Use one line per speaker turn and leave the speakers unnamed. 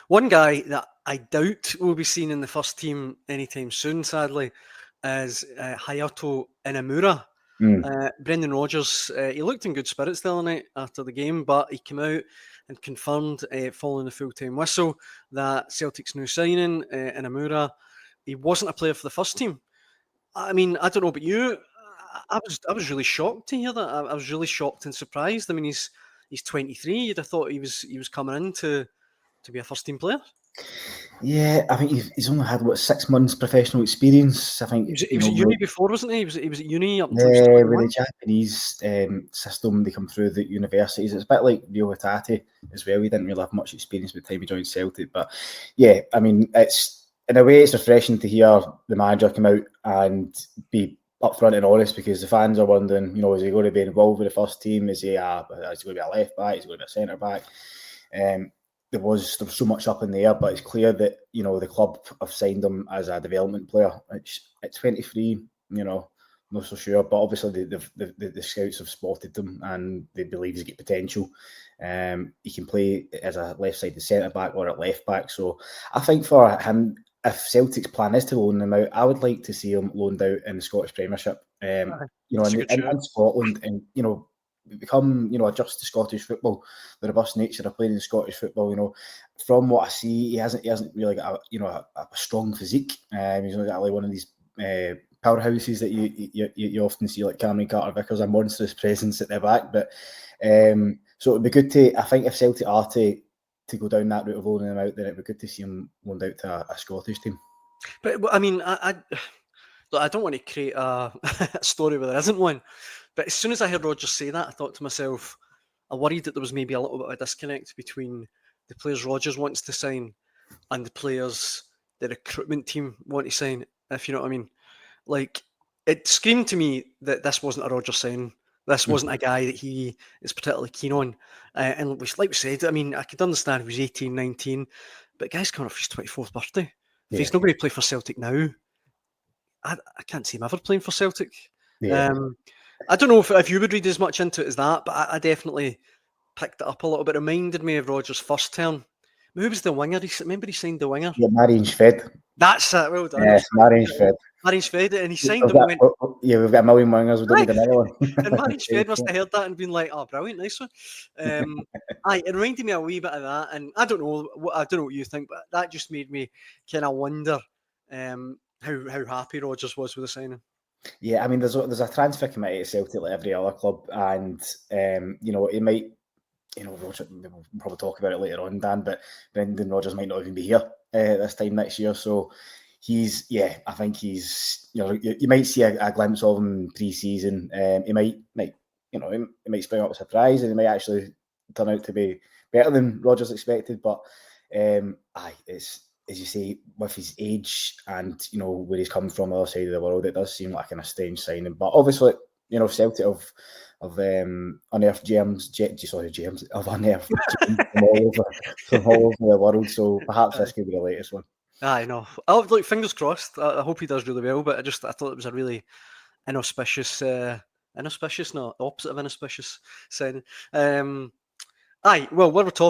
One guy that I doubt will be seen in the first team anytime soon, sadly, is Hayato Inamura. Brendan Rodgers, he looked in good spirits the other night after the game, but he came out and confirmed, following the full-time whistle, that Celtic's new signing, Inamura, he wasn't a player for the first team. I mean, I don't know about you. I was really shocked to hear that. I was really shocked and surprised. I mean, he's 23. You'd have thought he was coming in to be a first team player.
Yeah, I think he's only had 6 months professional experience. I think
He was at uni before, wasn't he? He was at uni up until
with
21.
the Japanese system, they come through the universities. It's a bit like Rio Hatate as well. He didn't really have much experience by the time he joined Celtic, but yeah, I mean, it's in a way it's refreshing to hear the manager come out and be upfront and honest, because the fans are wondering, is he going to be involved with the first team? Is he going to be a left back? Is he going to be a centre back? There was so much up in the air, but it's clear that the club have signed him as a development player. At 23, not so sure, but obviously the scouts have spotted him and they believe he's got potential. He can play as a left-sided centre back or at left back. So I think for him, if Celtic's plan is to loan him out, I would like to see him loaned out in the Scottish Premiership. In Scotland, and become adjust to Scottish football, the robust nature of playing in Scottish football. From what I see, he hasn't really got a strong physique. He's not got like one of these powerhouses that you often see, like Cameron Carter-Vickers, a monstrous presence at their back. But so it'd be good I think if Celtic are to go down that route of loaning him out, then it'd be good to see him loaned out to a Scottish team.
But I mean, I don't want to create a story where there isn't one. But as soon as I heard Rodgers say that, I thought to myself, I worried that there was maybe a little bit of a disconnect between the players Rodgers wants to sign and the players the recruitment team want to sign, if you know what I mean. Like, it screamed to me that this wasn't a Rodgers sign. This wasn't a guy that he is particularly keen on. And like we said, I mean, I could understand if he was 18, 19, but guy's coming off his 24th birthday. If he's not going to play for Celtic now, I can't see him ever playing for Celtic.
Yeah.
I don't know if you would read as much into it as that, but I definitely picked it up a little bit. It reminded me of Rodgers' first term. Who was the winger? Remember he signed the winger?
Yeah, Marion Shved.
That's it. Well done.
Yes, Marion Shved.
Marion Shved, and he signed him.
We've got a million wingers. We don't need another one.
And Marion Shved must have heard that and been like, "Oh, brilliant, nice one." It reminded me a wee bit of that, and I don't know what you think, but that just made me kind of wonder how happy Rodgers was with the signing.
Yeah, I mean, there's a transfer committee at Celtic like every other club, and it might, we'll probably talk about it later on, Dan, but Brendan Rodgers might not even be here this time next year, so I think he's, you might see a glimpse of him pre-season. He might spring up a surprise, and he might actually turn out to be better than Rodgers expected, but it's, as you say, with his age and where he's come from the other side of the world, it does seem like a kind of strange signing. But obviously, Celtic have unearthed gems of unearthed gems from all over the world. So perhaps this could be the latest one.
I know. Oh, look, fingers crossed. I hope he does really well. But I thought it was a really inauspicious, not opposite of inauspicious signing. Well, what we're talking.